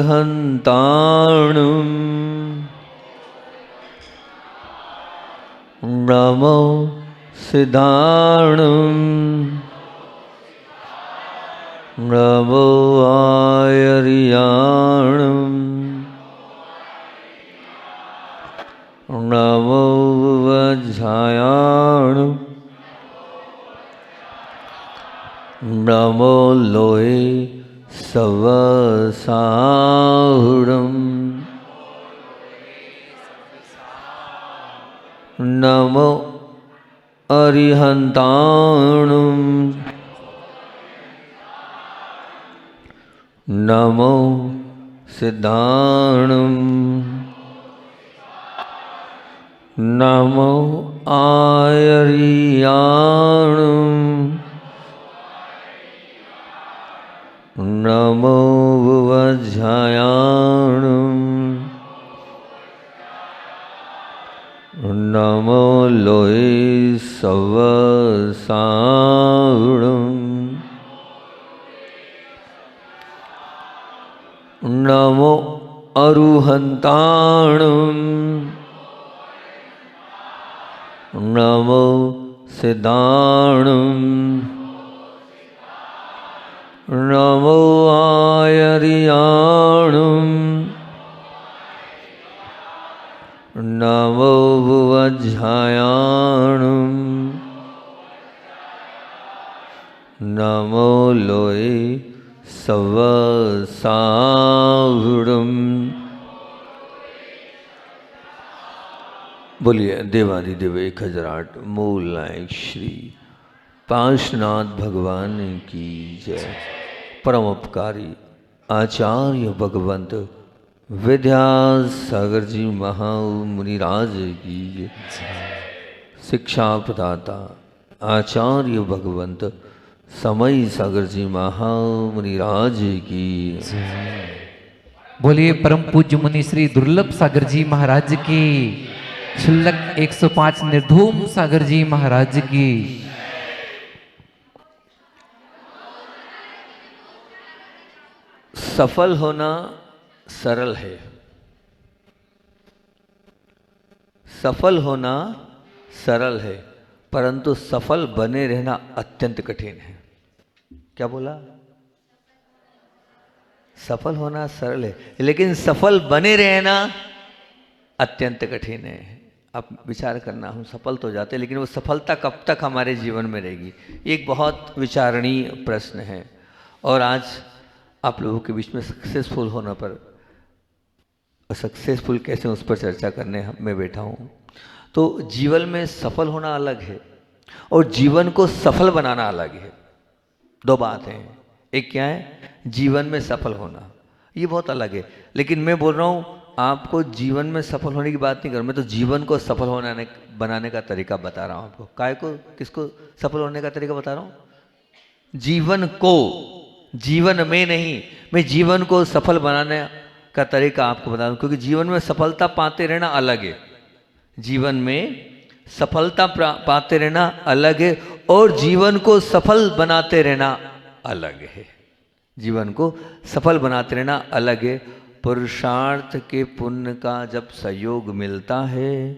अरिहन्ताणं नमो सिद्धाणं नमो आयर्याणं नमो वज्रायाणं नमो लोहे सवसाहुडं नमो अरिहन्ताणं नमो सिद्धाणं नमो आयर्याणं नमो वज्रायाणं नमो लोहे सवसाहुडं नमो अरुहन्ताणं नमो सिद्धाणं नमो आयर्याणं नमो वज्रायाणं नमो लोहे सवसाहुडं। बोलिए देवादिदेव 1008 मूल नायक श्री पांशनाथ भगवान की जय। परम उपकारी आचार्य भगवंत विद्यासागर जी महामुनिराज की जय। शिक्षा प्रदाता आचार्य भगवंत समय सागर जी महामुनिराज की जय। बोलिए परम पूज्य मुनि श्री दुर्लभ सागर जी महाराज की, क्षुल्लक 105 निर्धूम सागर जी महाराज की। सफल होना सरल है, सफल होना सरल है, परंतु सफल बने रहना अत्यंत कठिन है। क्या बोला? सफल होना सरल है लेकिन सफल बने रहना अत्यंत कठिन है। अब विचार करना, हम सफल तो जाते हैं लेकिन वो सफलता कब तक हमारे जीवन में रहेगी, एक बहुत विचारणीय प्रश्न है। और आज आप लोगों के बीच में सक्सेसफुल होने पर, सक्सेसफुल कैसे, उस पर चर्चा करने मैं बैठा हूँ। तो जीवन में सफल होना अलग है और जीवन को सफल बनाना अलग है। दो बातें हैं। एक क्या है? जीवन में सफल होना, ये बहुत अलग है। लेकिन मैं बोल रहा हूँ आपको जीवन में सफल होने की बात नहीं कर रहा, मैं तो जीवन को सफल होने बनाने का तरीका बता रहा हूँ आपको। काय को, किसको सफल होने का तरीका बता रहा हूँ? जीवन को, जीवन में नहीं, मैं जीवन को सफल बनाने का तरीका आपको बता रहा हूँ। क्योंकि जीवन में सफलता पाते रहना अलग है, जीवन में सफलता पाते रहना अलग है और जीवन को सफल बनाते रहना अलग है। जीवन को सफल बनाते रहना अलग है। पुरुषार्थ के पुण्य का जब सहयोग मिलता है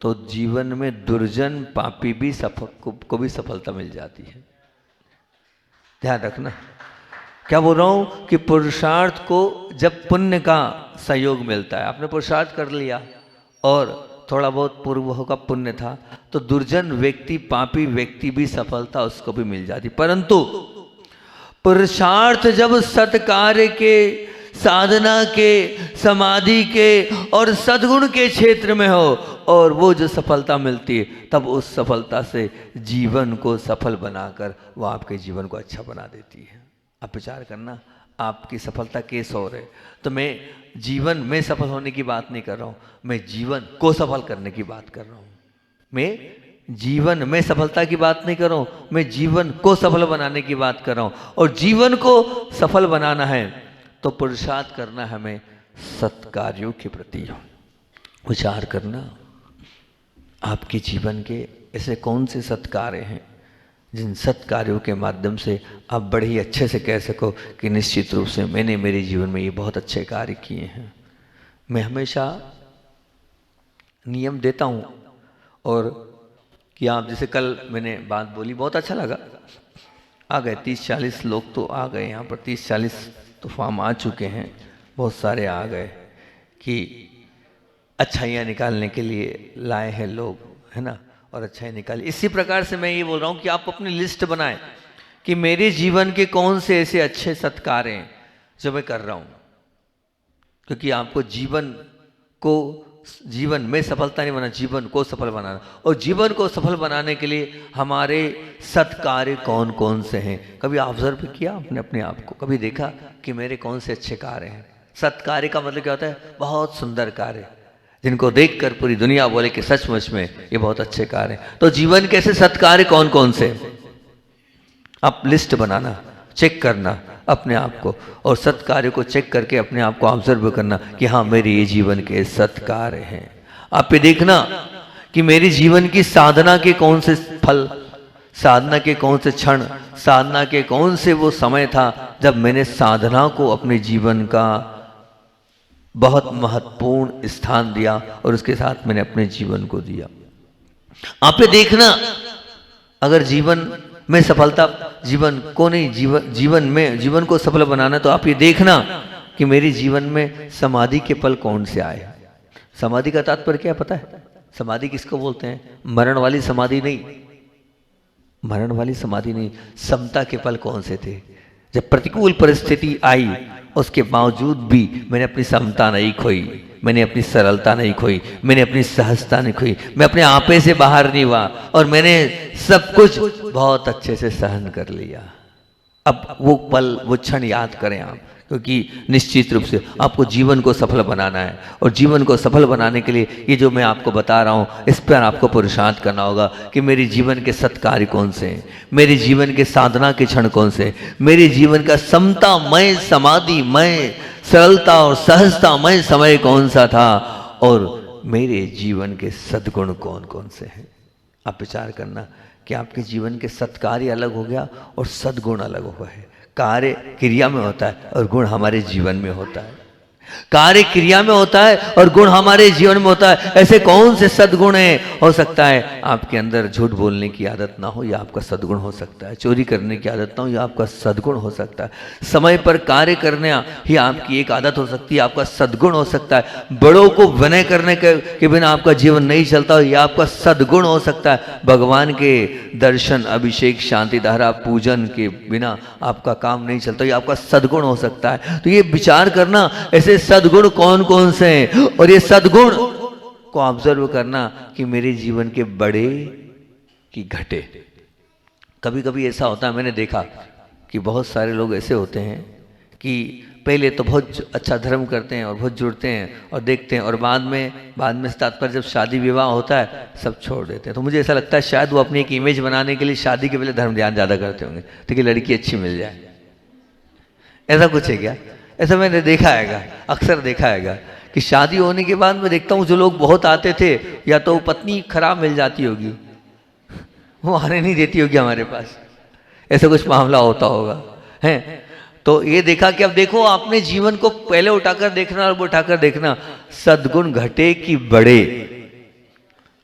तो जीवन में दुर्जन पापी भी को भी सफलता मिल जाती है। ध्यान रखना, क्या बोल रहा हूं कि पुरुषार्थ को जब पुण्य का सहयोग मिलता है, आपने पुरुषार्थ कर लिया और थोड़ा बहुत पूर्व का पुण्य था, तो दुर्जन व्यक्ति, पापी व्यक्ति भी सफलता उसको भी मिल जाती। परंतु पुरुषार्थ जब सत्कार्य के, साधना के, समाधि के और सद्गुण के क्षेत्र में हो और वो जो सफलता मिलती है, तब उस सफलता से जीवन को सफल बनाकर वो आपके जीवन को अच्छा बना देती है। आप विचार करना, आपकी सफलता कैसे हो रही है। तो मैं जीवन में सफल होने की बात नहीं कर रहा हूँ, मैं जीवन को सफल करने की बात कर रहा हूँ। मैं जीवन में सफलता की बात नहीं कर रहा हूँ, मैं जीवन को सफल बनाने की बात कर रहा हूँ। और जीवन को सफल बनाना है तो पुरुषार्थ करना है हमें सत्कार्यों के प्रति। विचार करना, आपके जीवन के ऐसे कौन से सत्कार्य हैं जिन सत्कार्यों के माध्यम से आप बड़े ही अच्छे से कह सको कि निश्चित रूप से मैंने मेरे जीवन में ये बहुत अच्छे कार्य किए हैं। मैं हमेशा नियम देता हूँ, और कि आप जैसे कल मैंने बात बोली, बहुत अच्छा लगा, आ गए 30-40 लोग तो आ गए यहाँ पर, 30-40 तो फॉर्म आ चुके हैं, बहुत सारे आ गए कि अच्छाइयाँ निकालने के लिए लाए हैं लोग, है ना, और अच्छाई निकाली। इसी प्रकार से मैं ये बोल रहा हूँ कि आप अपनी लिस्ट बनाएं कि मेरे जीवन के कौन से ऐसे अच्छे सत्कार हैं जो मैं कर रहा हूँ, क्योंकि आपको जीवन में सफलता नहीं बनाना, जीवन को सफल बनाना, और जीवन को सफल बनाने के लिए हमारे सत्कार्य कौन कौन से हैं। कभी ऑब्जर्व किया आपने अपने आप को, कभी देखा कि मेरे कौन से अच्छे कार्य हैं। सत्कार्य का मतलब क्या होता है? बहुत सुंदर कार्य, जिनको देखकर पूरी दुनिया बोले कि सचमुच में ये बहुत अच्छे कार्य हैं। तो जीवन के ऐसे सत्कार्य कौन कौन से, आप लिस्ट बनाना, चेक करना अपने आप को, और सत्कार्य को चेक करके अपने आप को ऑब्जर्व करना कि हाँ मेरे ये जीवन के सत्कार्य हैं। आप ये देखना कि मेरे जीवन की साधना के कौन से फल, साधना के कौन से क्षण, साधना के कौन से वो समय था जब मैंने साधना को अपने जीवन का बहुत महत्वपूर्ण स्थान दिया और उसके साथ मैंने अपने जीवन को दिया। आप ये देखना, अगर जीवन में सफलता, जीवन को नहीं, जीवन को सफल बनाना, तो आप ये देखना कि मेरे जीवन में समाधि के पल कौन से आए। समाधि का तात्पर्य क्या पता है? समाधि किसको बोलते हैं? मरण वाली समाधि नहीं, मरण वाली समाधि नहीं, समता के पल कौन से थे? जब प्रतिकूल परिस्थिति आई उसके बावजूद भी मैंने अपनी समता नहीं खोई, मैंने अपनी सरलता नहीं खोई, मैंने अपनी सहजता नहीं खोई, मैं अपने आपे से बाहर नहीं हुआ और मैंने सब कुछ बहुत अच्छे से सहन कर लिया। अब वो पल, वो क्षण याद करें आप, क्योंकि निश्चित रूप से आपको जीवन को सफल बनाना है, और जीवन को सफल बनाने के लिए ये जो मैं आपको बता रहा हूँ इस पर आपको पुरुषार्थ करना होगा कि मेरे जीवन के सत्कार्य कौन से हैं, मेरे जीवन के साधना के क्षण कौन से, मेरे जीवन का समतामय, समाधिमय, सरलता और सहजतामय समय कौन सा था, और मेरे जीवन के सद्गुण कौन कौन से हैं। आप विचार करना कि आपके जीवन के सत्कार्य अलग हो गया और सद्गुण अलग हुआ है। कार्य क्रिया में होता है और गुण हमारे जीवन में होता है। कार्य क्रिया में होता है और गुण हमारे जीवन में होता है। ऐसे कौन से सद्गुण हैं? हो सकता है आपके अंदर झूठ बोलने की आदत ना हो, यह आपका सद्गुण हो सकता है। चोरी करने की आदत ना हो, यह आपका सद्गुण हो सकता है। समय पर कार्य करने ही आपकी एक आदत हो सकती है, आपका सद्गुण हो सकता है। बड़ों को विनय करने के बिना आपका जीवन नहीं चलता, यह आपका सद्गुण हो सकता है। भगवान के दर्शन, अभिषेक, शांति धारा, पूजन के बिना आपका काम नहीं चलता, यह आपका सद्गुण हो सकता है। तो ये विचार करना ऐसे सद्गुण कौन कौन से हैं, और ये सद्गुण को ऑब्जर्व करना कि मेरे जीवन के बड़े कि घटे। कभी कभी ऐसा होता है, मैंने देखा कि बहुत सारे लोग ऐसे होते हैं कि पहले तो बहुत अच्छा धर्म करते हैं और बहुत जुड़ते हैं और देखते हैं, और बाद में तात्पर्य जब शादी विवाह होता है सब छोड़ देते हैं। तो मुझे ऐसा लगता है शायद वो अपनी एक इमेज बनाने के लिए शादी के पहले धर्म ध्यान ज़्यादा करते होंगे ताकि लड़की अच्छी मिल जाए। ऐसा कुछ है क्या? ऐसा मैंने देखा हैगा, अक्सर देखा हैगा कि शादी होने के बाद मैं देखता हूँ जो लोग बहुत आते थे, या तो पत्नी खराब मिल जाती होगी, वो आने नहीं देती होगी हमारे पास, ऐसा कुछ मामला होता होगा है। तो ये देखा कि अब देखो आपने जीवन को पहले उठाकर देखना और उठाकर देखना, सद्गुण घटे कि बढ़े।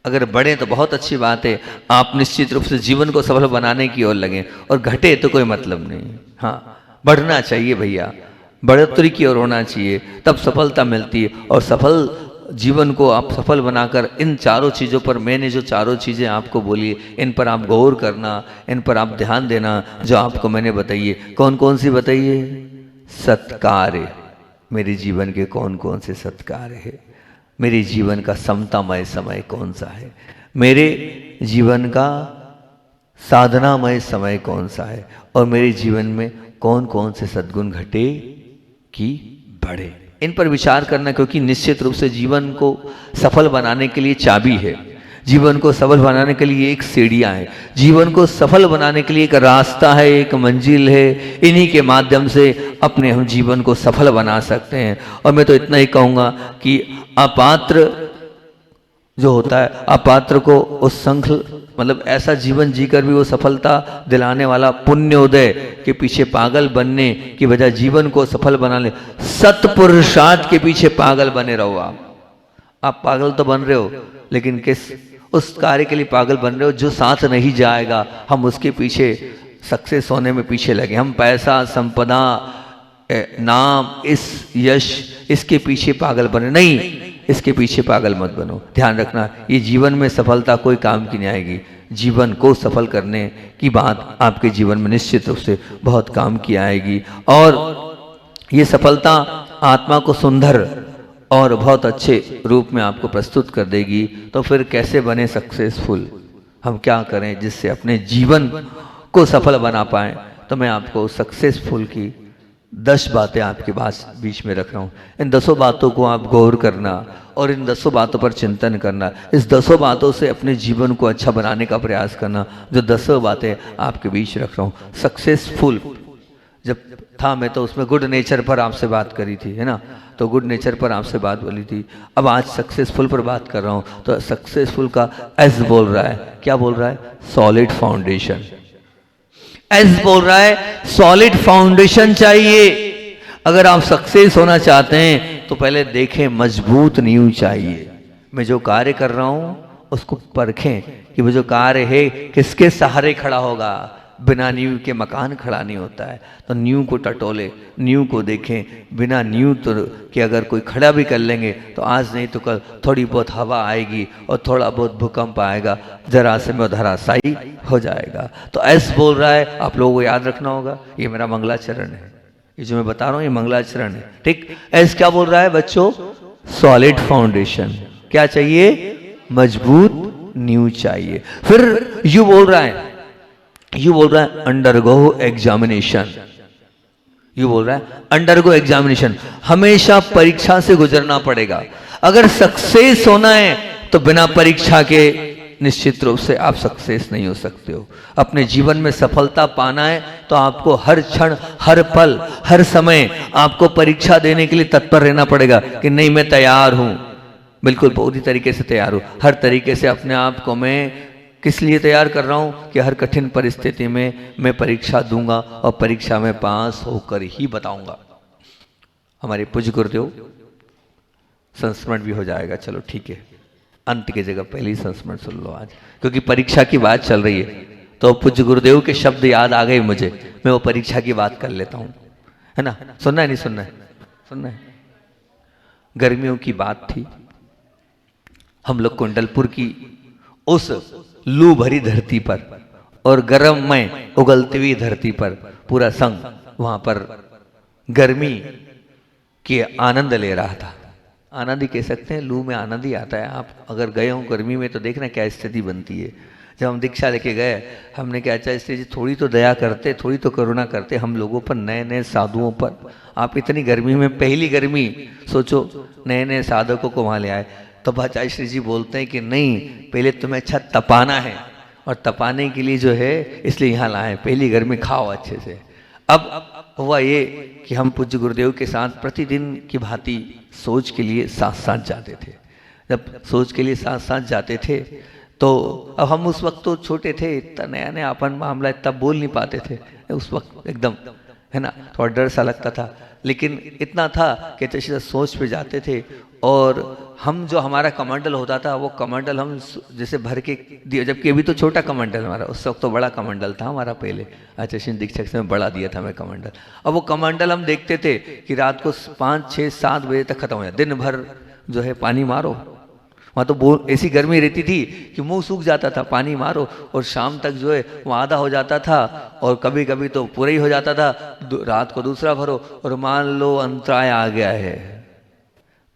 अगर बढ़े तो बहुत अच्छी बात है, आप निश्चित रूप से जीवन को सफल बनाने की ओर लगें, और घटे तो कोई मतलब नहीं। हाँ, बढ़ना चाहिए भैया, बढ़ोतरी की ओर होना चाहिए, तब सफलता मिलती है। और सफल जीवन को आप सफल बनाकर इन चारों चीज़ों पर, मैंने जो चारों चीज़ें आपको बोली इन पर आप गौर करना, इन पर आप ध्यान देना जो आपको मैंने बताइए। कौन कौन सी बताइए? सत्कार्य, मेरे जीवन के कौन कौन से सत्कार्य है, मेरे जीवन का समतामय समय कौन सा है, मेरे जीवन का साधनामय समय कौन सा है, और मेरे जीवन में कौन कौन से सद्गुण घटे कि बढ़े। इन पर विचार करना, क्योंकि निश्चित रूप से जीवन को सफल बनाने के लिए चाबी है, जीवन को सफल बनाने के लिए एक सीढ़ियाँ हैं, जीवन को सफल बनाने के लिए एक रास्ता है, एक मंजिल है। इन्हीं के माध्यम से अपने हम जीवन को सफल बना सकते हैं। और मैं तो इतना ही कहूँगा कि अपात्र जो होता है, अपात्र को उस संख मतलब ऐसा जीवन जीकर भी वो सफलता दिलाने वाला पुण्योदय के पीछे पागल बनने की बजाय जीवन को सफल बना ले, सत्पुरुषार्थ के पीछे पागल बने रहो। आप पागल तो बन रहे हो, लेकिन किस उस कार्य के लिए पागल बन रहे हो जो साथ नहीं जाएगा। हम उसके पीछे सक्सेस होने में पीछे लगे, हम पैसा, संपदा, नाम, इस यश, इसके पीछे पागल बने नहीं, इसके पीछे पागल मत बनो। ध्यान रखना, ये जीवन में सफलता कोई काम की नहीं आएगी। जीवन को सफल करने की बात आपके जीवन में निश्चित रूप से बहुत काम की आएगी, और ये सफलता आत्मा को सुंदर और बहुत अच्छे रूप में आपको प्रस्तुत कर देगी। तो फिर कैसे बने सक्सेसफुल, हम क्या करें जिससे अपने जीवन को सफल बना पाएं। तो मैं आपको सक्सेसफुल की 10 बातें आपके पास बीच में रख रहा हूँ। इन 10 बातों को आप गौर करना और इन 10 बातों पर चिंतन करना, इस 10 बातों से अपने जीवन को अच्छा बनाने का प्रयास करना। जो 10 बातें आपके बीच रख रहा हूँ, सक्सेसफुल जब था मैं तो उसमें गुड नेचर पर आपसे बात करी थी, है ना, तो गुड नेचर पर आपसे बात बोली थी। अब आज सक्सेसफुल पर बात कर रहा हूँ। तो सक्सेसफुल का एस बोल रहा है, क्या बोल रहा है? Solid foundation. एस बोल रहा है सॉलिड फाउंडेशन चाहिए। अगर आप सक्सेस होना चाहते हैं तो पहले देखें मजबूत नींव चाहिए। मैं जो कार्य कर रहा हूं उसको परखें कि वो जो कार्य है किसके सहारे खड़ा होगा। बिना नींव के मकान खड़ा नहीं होता है। तो नींव को टटोले, नींव को देखें। बिना नींव तो कि अगर कोई खड़ा भी कर लेंगे तो आज नहीं तो कल थोड़ी बहुत हवा आएगी और थोड़ा बहुत भूकंप आएगा, जरा से में धराशायी हो जाएगा। तो ऐसा बोल रहा है, आप लोगों को याद रखना होगा। ये मेरा मंगलाचरण है, ये जो मैं बता रहा हूँ ये मंगलाचरण है, ठीक। ऐसा क्या बोल रहा है बच्चों? Solid foundation. क्या चाहिए? मजबूत नींव चाहिए। फिर यू बोल रहा है अंडरगो एग्जामिनेशन। यू बोल रहा है अंडरगो एग्जामिनेशन, हमेशा परीक्षा से गुजरना पड़ेगा। अगर सक्सेस होना है तो बिना परीक्षा के निश्चित रूप से आप सक्सेस नहीं हो सकते हो। अपने जीवन में सफलता पाना है तो आपको हर क्षण, हर पल, हर समय आपको परीक्षा देने के लिए तत्पर रहना पड़ेगा कि नहीं मैं तैयार हूं, बिल्कुल पूरी तरीके से तैयार हूं। हर तरीके से अपने आप को मैं किस लिए तैयार कर रहा हूं कि हर कठिन परिस्थिति में मैं परीक्षा दूंगा और परीक्षा में पास होकर ही बताऊंगा। हमारे पूज्य गुरुदेव, संस्मरण भी हो जाएगा, चलो ठीक है, अंत की जगह पहले ही संस्मरण सुन लो आज, क्योंकि परीक्षा की बात चल रही है। तो पूज्य गुरुदेव के शब्द याद आ गए मुझे, मैं वो परीक्षा की बात कर लेता हूं, है ना। सुनना है नहीं सुनना है? सुनना है। गर्मियों की बात थी, हम लोग कुंडलपुर की उस लू भरी धरती पर और गर्म में उगलती हुई धरती पर पूरा संघ वहां पर गर्मी के आनंद ले रहा था। आनंद ही कह सकते हैं, लू में आनंद ही आता है। आप अगर गए हो गर्मी में तो देखना क्या स्थिति बनती है। जब हम दीक्षा लेके गए, हमने कहा अच्छा स्त्री जी थोड़ी तो दया करते, थोड़ी तो करुणा करते हम लोगों पर, नए नए साधुओं पर। आप इतनी गर्मी में, पहली गर्मी सोचो, नए नए साधकों को वहां ले आए। तो आचार्य श्री जी बोलते हैं कि नहीं, पहले तुम्हें अच्छा तपाना है, और तपाने के लिए जो है इसलिए यहाँ लाए, पहली गर्मी खाओ अच्छे से। अब हुआ ये कि हम पूज्य गुरुदेव के साथ प्रतिदिन की भांति सोच के लिए साथ साथ जाते थे। जब सोच के लिए साथ साथ जाते थे तो अब हम उस वक्त तो छोटे थे, इतना नया नया अपन मामला, इतना बोल नहीं पाते थे उस वक्त, एकदम, है ना, थोड़ा डर सा लगता था। लेकिन इतना था कि जैसे सोच पे जाते थे और हम जो हमारा कमंडल होता था वो कमंडल हम जैसे भर के दिया, जबकि अभी तो छोटा कमंडल हमारा, उस वक्त तो बड़ा कमंडल था हमारा पहले। आचार्य दीक्षक से बड़ा दिया था मैं कमंडल। अब वो कमंडल हम देखते थे कि रात को 5, 6, 7 बजे तक खत्म हो जाए, दिन भर जो है पानी मारो। वहाँ तो ऐसी गर्मी रहती थी कि मुंह सूख जाता था, पानी मारो, और शाम तक जो है वो आधा हो जाता था और कभी कभी तो पूरा ही हो जाता था। रात को दूसरा भरो और मान लो अंतराय आ गया है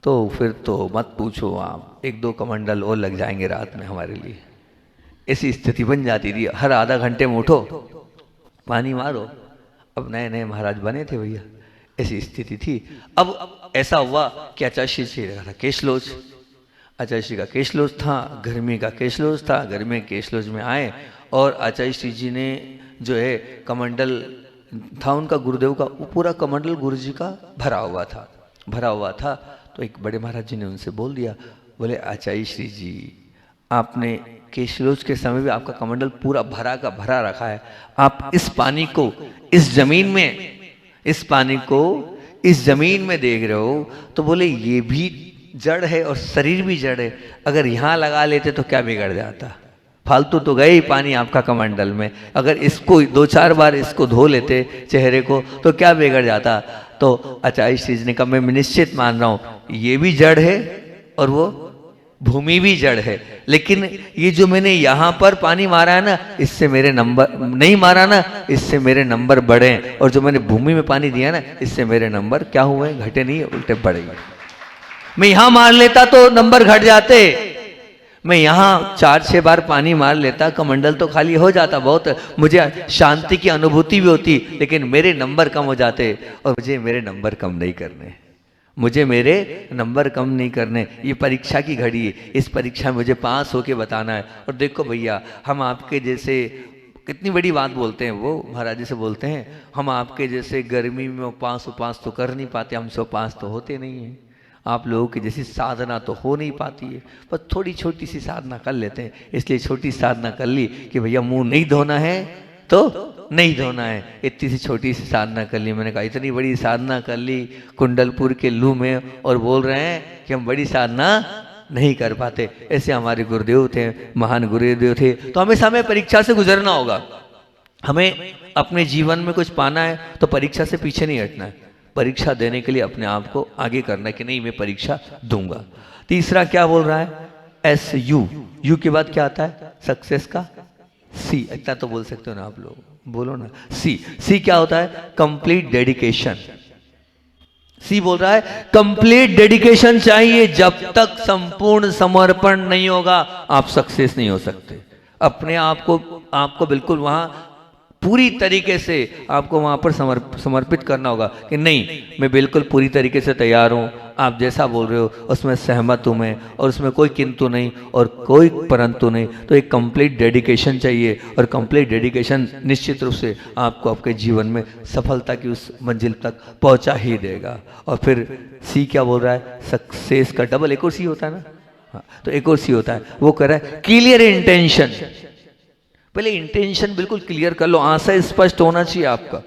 तो फिर तो मत पूछो आप, 1-2 कमंडल और लग जाएंगे रात में हमारे लिए। ऐसी स्थिति बन जाती थी, हर आधा घंटे में उठो पानी मारो। अब नए नए महाराज बने थे भैया, ऐसी स्थिति थी। अब ऐसा हुआ कि आचार्य जी का केशलोच, आचार्य का केशलोच था, गर्मी का केशलोच था। गर्मी के केशलोच में आए और आचार्य जी ने जो है कमंडल था उनका, गुरुदेव का, वो पूरा कमंडल गुरु जी का भरा हुआ था। तो एक बड़े महाराज जी ने उनसे बोल दिया, बोले आचार्य श्री जी, आपने केशलोच के समय भी आपका कमंडल पूरा भरा का भरा रखा है, आप इस पानी को इस जमीन में, इस पानी को इस जमीन में देख रहे हो, तो बोले ये भी जड़ है और शरीर भी जड़ है, अगर यहाँ लगा लेते तो क्या बिगड़ जाता, फालतू तो गए ही पानी आपका कमंडल में, अगर इसको 2-4 बार इसको धो लेते चेहरे को तो क्या बिगड़ जाता। तो आचार्य श्री जी ने कहा मैं निश्चित मान रहा हूं ये भी जड़ है और वो भूमि भी जड़ है, लेकिन ये जो मैंने यहाँ पर पानी मारा है ना, इससे मेरे नंबर नहीं मारा ना, इससे मेरे नंबर बढ़े, और जो मैंने भूमि में पानी दिया ना, इससे मेरे नंबर क्या हुए, घटे नहीं, उल्टे बढ़े गए। मैं यहां मार लेता तो नंबर घट जाते, मैं यहां 4-6 बार पानी मार लेता, कमंडल तो खाली हो जाता, बहुत मुझे शांति की अनुभूति भी होती, लेकिन मेरे नंबर कम हो जाते, और मुझे मेरे नंबर कम नहीं करने, मुझे मेरे नंबर कम नहीं करने। ये परीक्षा की घड़ी है, इस परीक्षा में मुझे पास होके बताना है। और देखो भैया, हम आपके जैसे कितनी बड़ी बात बोलते हैं, वो महाराज जी से बोलते हैं, हम आपके जैसे गर्मी में उपास तो कर नहीं पाते, हमसे उपास तो होते नहीं हैं, आप लोगों की जैसी साधना तो हो नहीं पाती है, पर थोड़ी छोटी सी साधना कर लेते हैं, इसलिए छोटी साधना कर ली कि भैया मुंह नहीं धोना है तो नहीं धोना है, इतनी सी छोटी सी साधना कर ली। मैंने कहा इतनी बड़ी साधना कर ली कुंडलपुर के लू में, और बोल रहे हैं कि हम बड़ी साधना नहीं कर पाते। ऐसे हमारे गुरुदेव थे, महान गुरुदेव थे। तो हमेशा हमें परीक्षा से गुजरना होगा, हमें अपने जीवन में कुछ पाना है तो परीक्षा से पीछे नहीं हटना है, परीक्षा देने के लिए अपने आप को आगे करना है कि नहीं मैं परीक्षा दूंगा। तीसरा क्या बोल रहा है, SU, यू के बाद क्या आता है, सक्सेस का C, इतना तो बोल सकते हो ना आप लोग, बोलो ना, C क्या होता है, कंप्लीट डेडिकेशन। C बोल रहा है कंप्लीट डेडिकेशन चाहिए, जब तक संपूर्ण समर्पण नहीं होगा आप सक्सेस नहीं हो सकते। अपने आपको बिल्कुल वहां पूरी तरीके से आपको वहां पर समर्पित करना होगा कि नहीं मैं बिल्कुल पूरी तरीके से तैयार हूं, आप जैसा बोल रहे हो उसमें सहमत हूं मैं, और उसमें कोई किंतु नहीं और कोई परंतु नहीं। तो एक कंप्लीट डेडिकेशन चाहिए, और कंप्लीट डेडिकेशन निश्चित रूप से आपको आपके जीवन में सफलता की उस मंजिल तक पहुंचा ही देगा। और फिर C क्या बोल रहा है, सक्सेस का डबल एक और C होता है ना, हाँ, तो एक और C होता है, वो कह रहा है क्लियर इंटेंशन। पहले इंटेंशन बिल्कुल क्लियर कर लो, आशय स्पष्ट होना चाहिए आपका।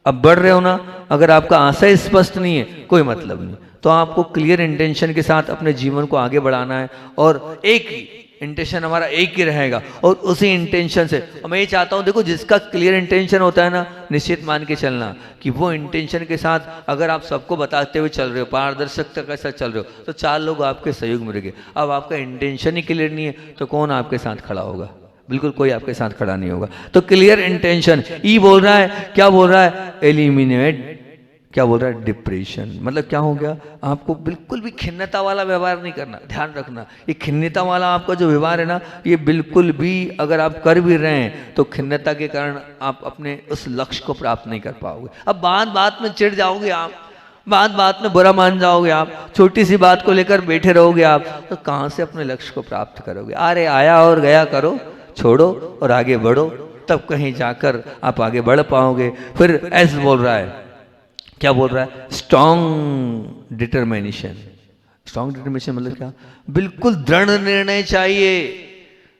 अब बढ़ रहे हो ना, अगर आपका आशय स्पष्ट नहीं है कोई मतलब नहीं, तो आपको क्लियर इंटेंशन के साथ अपने जीवन को आगे बढ़ाना है, और एक ही इंटेंशन हमारा एक ही रहेगा, और उसी इंटेंशन से मैं ये चाहता हूँ, देखो जिसका क्लियर इंटेंशन होता है ना, निश्चित मान के चलना कि वो इंटेंशन के साथ अगर आप सबको बताते हुए चल रहे हो, पारदर्शिता के साथ चल रहे हो, तो 4 लोग आपके सहयोग में रहेंगे। अब आपका इंटेंशन ही क्लियर नहीं है तो कौन आपके साथ खड़ा होगा, बिल्कुल कोई आपके साथ खड़ा नहीं होगा। तो क्लियर इंटेंशन। ई बोल रहा है, क्या बोल रहा है, एलिमिनेट, क्या बोल रहा है, डिप्रेशन। मतलब क्या हो गया, आपको बिल्कुल भी खिन्नता वाला व्यवहार नहीं करना, ध्यान रखना। ये खिन्नता वाला आपका जो व्यवहार है ना, ये बिल्कुल भी अगर आप कर भी रहे हैं तो खिन्नता के कारण आप अपने उस लक्ष्य को प्राप्त नहीं कर पाओगे। अब बात बात में चिढ़ जाओगे आप, बात बात में बुरा मान जाओगे आप, छोटी सी बात को लेकर बैठे रहोगे आप, तो कहाँ से अपने लक्ष्य को प्राप्त करोगे। अरे आया और गया करो, छोड़ो और आगे बढ़ो, तब कहीं जाकर आप आगे बढ़ पाओगे। फिर एस बोल रहा है, क्या बोल रहा है, स्ट्रॉन्ग डिटर्मिनेशन। स्ट्रॉन्ग डिटर्मिनेशन मतलब क्या, बिल्कुल दृढ़ निर्णय चाहिए।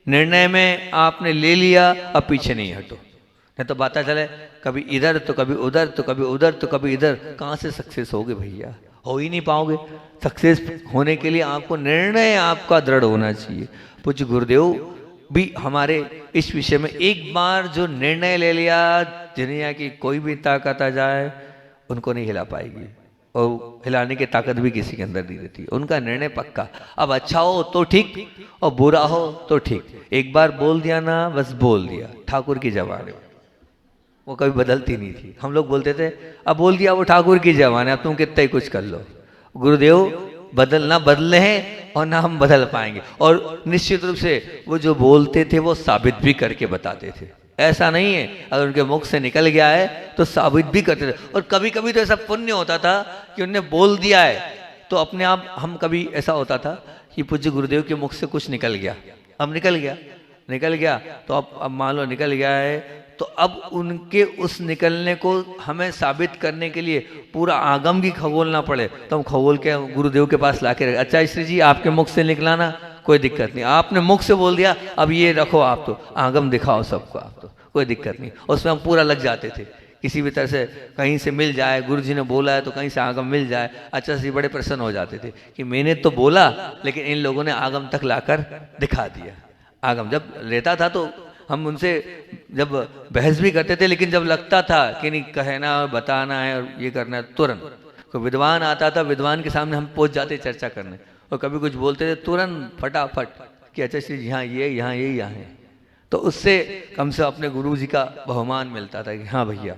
निर्णय में आपने ले लिया, अब पीछे नहीं हटो, नहीं तो बात चले कभी इधर तो कभी उधर तो कभी उधर तो कभी इधर, कहाँ से सक्सेस होगे भैया, हो ही नहीं पाओगे। सक्सेस होने के लिए आपको निर्णय आपका दृढ़ होना चाहिए। पूज्य गुरुदेव भी हमारे इस विषय में एक बार जो निर्णय ले लिया, दुनिया की कोई भी ताकत आ जाए उनको नहीं हिला पाएगी, और हिलाने की ताकत भी किसी के अंदर नहीं रहती। उनका निर्णय पक्का, अब अच्छा हो तो ठीक और बुरा हो तो ठीक। एक बार बोल दिया ना, बस बोल दिया। ठाकुर की जबान है, वो कभी बदलती नहीं थी। हम लोग बोलते थे अब बोल दिया, वो ठाकुर की जबान है, अब तुम कितना ही कुछ कर लो। गुरुदेव ना बदले हैं और ना हम बदल पाएंगे। और निश्चित रूप से वो जो बोलते थे वो साबित भी करके बताते थे। ऐसा नहीं है अगर उनके मुख से निकल गया है तो साबित भी करते थे। और कभी कभी तो ऐसा पुण्य होता था कि उन्होंने बोल दिया है तो अपने आप हम कभी ऐसा होता था कि पूज्य गुरुदेव के मुख से कुछ निकल गया, अब निकल गया, निकल गया तो अब मान लो निकल गया है, तो अब उनके उस निकलने को हमें साबित करने के लिए पूरा आगम भी खगोलना पड़े, तो हम खगोल के गुरुदेव के पास ला के रखे। अच्छा श्री जी आपके मुख से निकला ना, कोई दिक्कत नहीं, आपने मुख से बोल दिया, अब ये रखो आप तो आगम दिखाओ सबको, आप तो कोई दिक्कत नहीं। उसमें हम पूरा लग जाते थे, किसी भी तरह से कहीं से मिल जाए, गुरु जी ने बोला है तो कहीं से आगम मिल जाए। अच्छा जी बड़े प्रसन्न हो जाते थे कि मैंने तो बोला लेकिन इन लोगों ने आगम तक लाकर दिखा दिया। आगम जब लेता था तो हम उनसे जब बहस भी करते थे, लेकिन जब लगता था कि नहीं कहना और बताना है और ये करना है, तुरंत कोई विद्वान आता था, विद्वान के सामने हम पहुंच जाते चर्चा करने, और कभी कुछ बोलते थे तुरंत फटाफट कि अच्छा श्री यहाँ ये यहाँ ये यहाँ है। तो उससे कम से अपने गुरु जी का बहुमान मिलता था कि हाँ भैया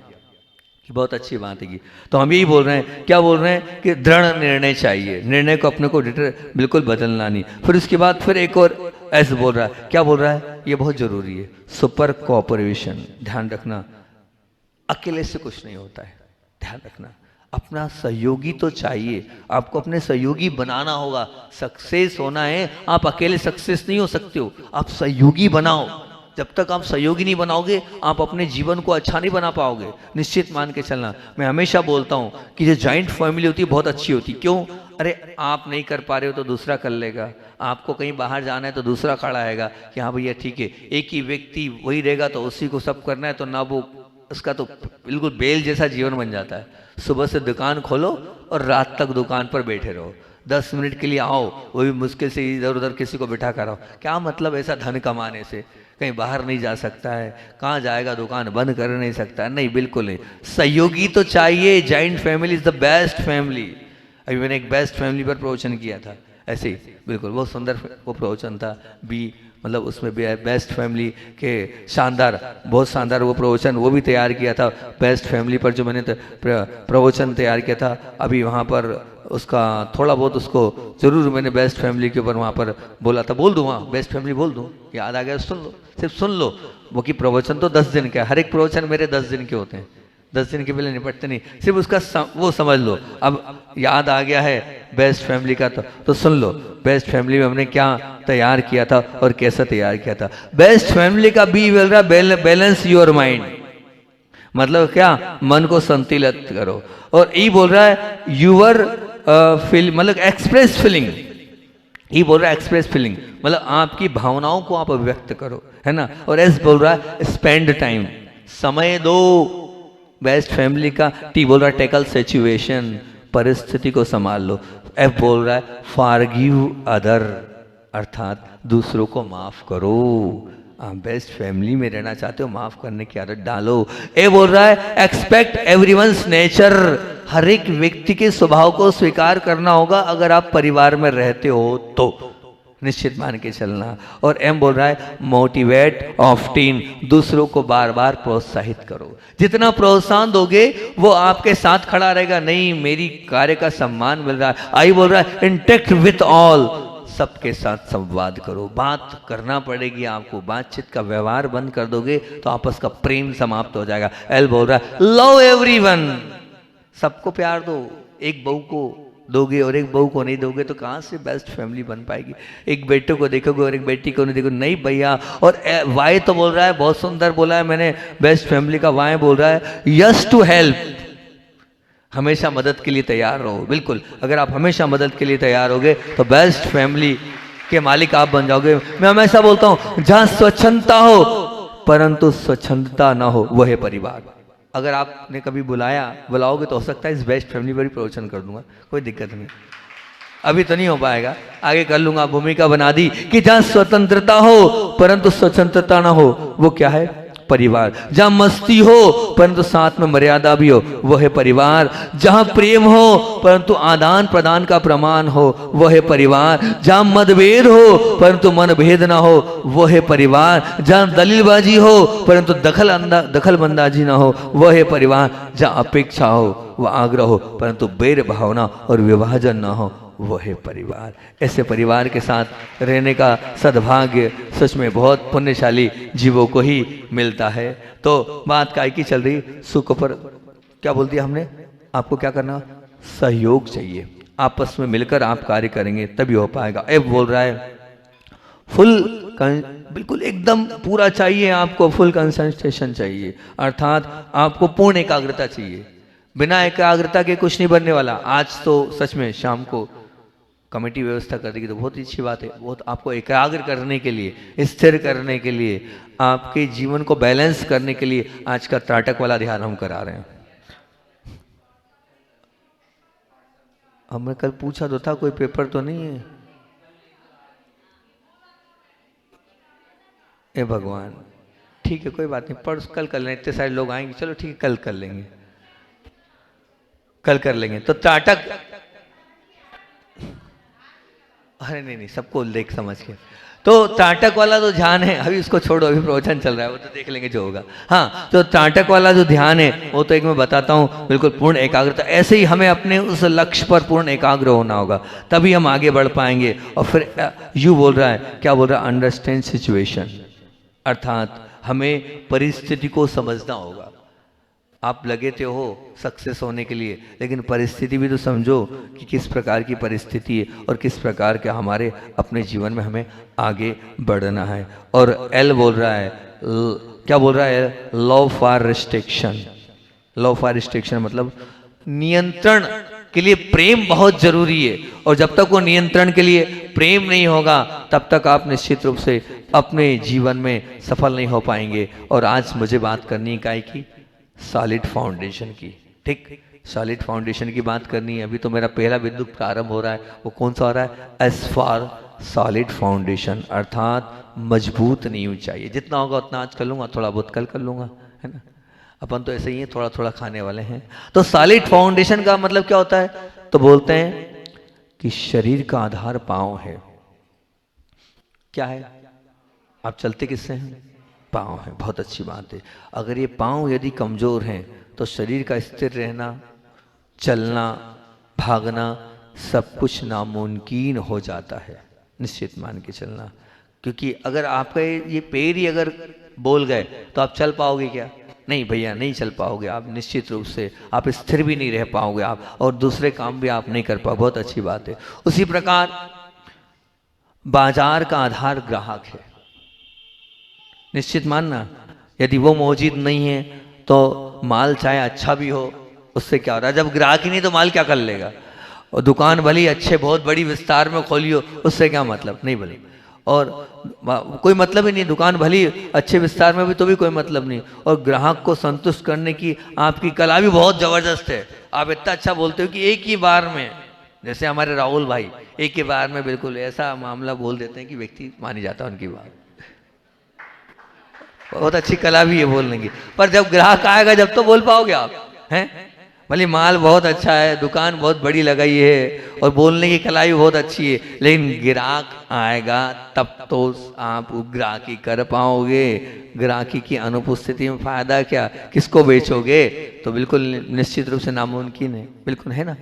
कि बहुत अच्छी बात है। तो हम यही बोल रहे हैं, क्या बोल रहे हैं कि दृढ़ निर्णय चाहिए, निर्णय को अपने को बिल्कुल बदलना नहीं। फिर उसके बाद फिर एक और ऐसे बोल रहा है, क्या बोल रहा है, ये बहुत जरूरी है, सुपर कोऑपरेशन। ध्यान रखना अकेले से कुछ नहीं होता है, ध्यान रखना अपना सहयोगी तो चाहिए, आपको अपने सहयोगी बनाना होगा। सक्सेस होना है, आप अकेले सक्सेस नहीं हो सकते हो, आप सहयोगी बनाओ। जब तक आप सहयोगी नहीं बनाओगे आप अपने जीवन को अच्छा नहीं बना पाओगे, निश्चित मान के चलना। मैं हमेशा बोलता हूँ कि जो जॉइंट फैमिली होती है बहुत अच्छी होती है। क्यों? अरे आप नहीं कर पा रहे हो तो दूसरा कर लेगा, आपको कहीं बाहर जाना है तो दूसरा खड़ा रहेगा कि हाँ भैया ठीक है। एक ही व्यक्ति वही रहेगा तो उसी को सब करना है, तो ना वो उसका तो बिल्कुल बेल जैसा जीवन बन जाता है। सुबह से दुकान खोलो और रात तक दुकान पर बैठे रहो, 10 मिनट के लिए आओ, वो भी मुश्किल से इधर उधर किसी को बिठा कर आओ। क्या मतलब ऐसा धन कमाने से? कहीं बाहर नहीं जा सकता है, कहाँ जाएगा, दुकान बंद कर नहीं सकता, नहीं बिल्कुल नहीं। सहयोगी तो चाहिए, joint family is the best family. अभी मैंने एक बेस्ट फैमिली पर प्रवचन किया था, ऐसे ही बिल्कुल बहुत सुंदर वो प्रवचन था। मतलब उसमें बेस्ट फैमिली के शानदार, बहुत शानदार वो प्रवचन वो भी तैयार किया था। बेस्ट फैमिली पर जो मैंने प्रवचन तैयार किया था, अभी वहाँ पर उसका थोड़ा बहुत उसको जरूर मैंने बेस्ट फैमिली के ऊपर वहाँ पर बोला था। बोल दूँ वहाँ बेस्ट फैमिली बोल दूँ, याद आ गया? सुन लो, सिर्फ सुन लो। वो कि प्रवचन तो 10 दिन का, हर एक प्रवचन मेरे 10 दिन के होते हैं, 10 दिन के पहले निपटते नहीं, सिर्फ उसका वो समझ लो। अब याद आ गया है बेस्ट फैमिली का, तो सुन लो बेस्ट फैमिली में हमने क्या तैयार किया था और कैसा तैयार किया था। बेस्ट फैमिली का बी बोल रहा बैलेंस योर माइंड, मतलब क्या, मन को संतुलित करो। और ई बोल रहा है यूर फील, मतलब एक्सप्रेस फीलिंग। ई बोल रहा है एक्सप्रेस फीलिंग, मतलब आपकी भावनाओं को आप व्यक्त करो, है ना। और एस बोल रहा है स्पेंड टाइम, समय दो बेस्ट फैमिली का। टी बोल रहा है टैकल सिचुएशन, परिस्थिति को संभाल लो। एफ बोल रहा है फॉरगिव अदर, अर्थात दूसरों को माफ करो। आप बेस्ट फैमिली में रहना चाहते हो, माफ करने की आदत डालो। ए बोल रहा है एक्सपेक्ट एवरीवन्स नेचर, हर एक व्यक्ति के स्वभाव को स्वीकार करना होगा अगर आप परिवार में रहते हो तो, निश्चित मान के चलना। और एम बोल रहा है मोटिवेट ऑफ्टीन, दूसरों को बार बार प्रोत्साहित करो। जितना प्रोत्साहन दोगे वो आपके साथ खड़ा रहेगा, नहीं मेरी कार्य का सम्मान मिल रहा है। आई बोल रहा है इंटेक्ट विथ ऑल, सबके साथ संवाद करो, बात करना पड़ेगी आपको। बातचीत का व्यवहार बंद कर दोगे तो आपस का प्रेम समाप्त हो जाएगा। एल बोल रहा है लव एवरीवन, सबको प्यार दो। एक बहू को दोगे और एक बहू को नहीं दोगे तो कहाँ से बेस्ट फैमिली बन पाएगी? एक बेटे को देखोगे और एक बेटी को नहीं देखोगे, नहीं भैया। और वाई तो बोल रहा है, बहुत सुंदर बोला है मैंने बेस्ट फैमिली का। वाई बोल रहा है यस टू हेल्प, हमेशा मदद के लिए तैयार रहो। बिल्कुल, अगर आप हमेशा मदद के लिए तैयार होगे तो बेस्ट फैमिली के मालिक आप बन जाओगे। मैं हमेशा बोलता हूं जहां स्वच्छंदता हो परंतु स्वच्छंदता ना हो, वह है परिवार। अगर आपने कभी बुलाओगे तो हो सकता है इस बेस्ट फैमिली पर ही प्रवचन कर दूंगा, कोई दिक्कत नहीं। अभी तो नहीं हो पाएगा, आगे कर लूंगा। भूमिका बना दी कि जहां स्वतंत्रता हो परंतु स्वतंत्रता ना हो, वो क्या है? परिवार। जहां मस्ती हो परंतु साथ में मर्यादा भी हो, वो है परिवार। जहां प्रेम हो परंतु आदान प्रदान का प्रमाण हो, वो है परिवार। जहां मतभेद हो परंतु मनभेद ना हो, वो है परिवार। जहां दलीलबाजी हो परंतु दखलबंदाजी ना हो, वो है परिवार। जहां अपेक्षा हो व आग्रह हो परंतु बैर भावना और विभाजन ना हो, वो है परिवार। ऐसे परिवार के साथ रहने का सद्भाग्य सच में बहुत पुण्यशाली जीवों को ही मिलता है। तो बात काय की चल रही, सुख पर क्या बोल दिया हमने? आपको क्या करना? सहयोग चाहिए, आपस में मिलकर आप कार्य करेंगे तभी हो पाएगा। एफ बोल रहा है बिल्कुल एकदम पूरा चाहिए आपको, फुल कंसंट्रेशन चाहिए, अर्थात आपको पूर्ण एकाग्रता चाहिए। बिना एकाग्रता के कुछ नहीं बनने वाला। आज तो सच में शाम को कमेटी व्यवस्था कर देगी तो बहुत ही अच्छी बात है। बहुत आपको एकाग्र करने के लिए, स्थिर करने के लिए, आपके जीवन को बैलेंस करने के लिए आज का त्राटक वाला ध्यान हम करा रहे हैं। हमने कल पूछा तो था, कोई पेपर तो नहीं है? ए भगवान, ठीक है कोई बात नहीं, पर कल कर लेंगे, इतने सारे लोग आएंगे, चलो ठीक है कल कर लेंगे, कल कर लेंगे। तो त्राटक, अरे नहीं सबको देख समझ के, तो त्राटक वाला जो ध्यान है, अभी उसको छोड़ो, अभी प्रवचन चल रहा है, वो तो देख लेंगे जो होगा। हाँ, तो त्राटक वाला जो ध्यान है वो तो एक मैं बताता हूँ, बिल्कुल पूर्ण एकाग्रता। ऐसे ही हमें अपने उस लक्ष्य पर पूर्ण एकाग्र होना होगा, तभी हम आगे बढ़ पाएंगे। और फिर यू बोल रहा है, क्या बोल रहा है, अंडरस्टैंड सिचुएशन, अर्थात हमें परिस्थिति को समझना होगा। आप लगे थे हो सक्सेस होने के लिए, लेकिन परिस्थिति भी तो समझो कि किस प्रकार की परिस्थिति है और किस प्रकार के हमारे अपने जीवन में हमें आगे बढ़ना है। और एल बोल रहा है, क्या बोल रहा है, law for restriction. Law for restriction मतलब नियंत्रण के लिए प्रेम बहुत जरूरी है, और जब तक वो नियंत्रण के लिए प्रेम नहीं होगा तब तक आप निश्चित रूप से अपने जीवन में सफल नहीं हो पाएंगे। और आज मुझे बात करनी है की सॉलिड फाउंडेशन की, ठीक, सॉलिड फाउंडेशन की बात करनी है। अभी तो मेरा पहला बिंदु प्रारंभ हो रहा है, वो कौन सा हो रहा है, एस फॉर सॉलिड फाउंडेशन, अर्थात मजबूत नींव चाहिए। जितना होगा उतना आज कर लूंगा, थोड़ा बहुत कल कर लूंगा, है ना, अपन तो ऐसे ही है, थोड़ा थोड़ा खाने वाले हैं। तो सॉलिड फाउंडेशन का मतलब क्या होता है, तो बोलते हैं कि शरीर का आधार पांव है। क्या है, आप चलते किससे हैं, पाँव है, बहुत अच्छी बात है। अगर ये पाँव यदि कमजोर हैं तो शरीर का स्थिर रहना, चलना, भागना सब कुछ नामुमकिन हो जाता है, निश्चित मान के चलना। क्योंकि अगर आपका ये पैर ही अगर बोल गए तो आप चल पाओगे क्या, नहीं भैया नहीं चल पाओगे आप, निश्चित रूप से आप स्थिर भी नहीं रह पाओगे आप, और दूसरे काम भी आप नहीं कर पाओगे, बहुत अच्छी बात है। उसी प्रकार बाजार का आधार ग्राहक है, निश्चित मानना, यदि वो मौजूद नहीं है तो माल चाहे अच्छा भी हो, उससे क्या हो रहा है, जब ग्राहक ही नहीं तो माल क्या कर लेगा। और दुकान भली अच्छे बहुत बड़ी विस्तार में खोलियो, उससे क्या मतलब, नहीं भली, और कोई मतलब ही नहीं, दुकान भली अच्छे विस्तार में भी तो भी कोई मतलब नहीं। और ग्राहक को संतुष्ट करने की आपकी कला भी बहुत जबरदस्त है। आप इतना अच्छा बोलते हो कि एक ही बार में, जैसे हमारे राहुल भाई एक ही बार में बिल्कुल ऐसा मामला बोल देते हैं कि व्यक्ति मानी जाता है उनकी बात, बहुत अच्छी कला भी है बोलने की। पर जब ग्राहक आएगा जब तो बोल पाओगे आप, हैं, भले माल बहुत अच्छा है, दुकान बहुत बड़ी लगाई है और बोलने की कला भी बहुत अच्छी है, लेकिन ग्राहक आएगा तब तो आप ग्राहकी कर पाओगे। ग्राहकी की अनुपस्थिति में फायदा क्या, किसको बेचोगे, तो बिल्कुल निश्चित रूप से नामुमकिन है, बिल्कुल, है ना।